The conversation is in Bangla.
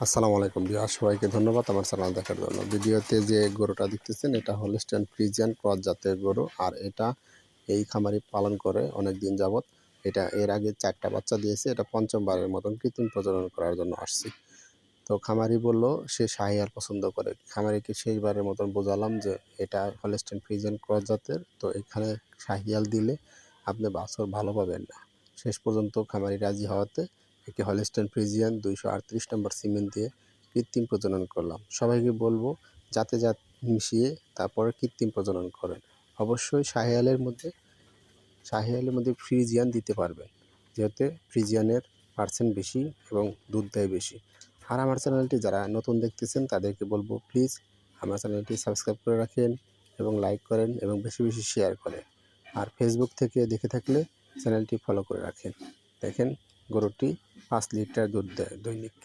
আসসালামু আলাইকুম ভিউয়ার, সবাইকে ধন্যবাদ আমার চ্যানেল দেখার জন্য। ভিডিওতে যে গরুটা দেখতেছেন এটা হলস্টাইন ফ্রিজিয়ান ক্রস জাতের গরু, আর এটা এই খামারি পালন করে অনেক দিন যাবত। এটা এর আগে 4টা বাচ্চা দিয়েছে, এটা পঞ্চমবারের মতন কৃত্রিম প্রজনন করার জন্য আসছি। তো খামারি বলল সে শাহিয়াল পছন্দ করে। খামারিকে শেষবারের মতন বোঝালাম যে এটা হলস্টাইন ফ্রিজিয়ান ক্রস জাতের, তো এখানে শাহিয়াল দিলে আপনি বাছুর ভালো পাবেন না। শেষ পর্যন্ত খামারি রাজি হওয়াতে একে হলস্টাইন ফ্রিজিয়ান 238 নম্বর সিমেন্ট দিয়ে কৃত্রিম প্রজনন করলাম। সবাইকে বলবো জাতে জাত মিশিয়ে তারপরে কৃত্রিম প্রজনন করেন। অবশ্যই শাহিয়ালের মধ্যে ফ্রিজিয়ান দিতে পারবেন, যেহেতু ফ্রিজিয়ানের পার্সেন্ট বেশি এবং দুধ দেয় বেশি। আর আমার চ্যানেলটি যারা নতুন দেখতেছেন তাদেরকে বলবো প্লিজ আমার চ্যানেলটি সাবস্ক্রাইব করে রাখেন এবং লাইক করেন এবং বেশি বেশি শেয়ার করেন। আর ফেসবুক থেকে দেখে থাকলে চ্যানেলটি ফলো করে রাখেন। দেখেন গরুটি 5 লিটার দুধ দেয় দৈনিক।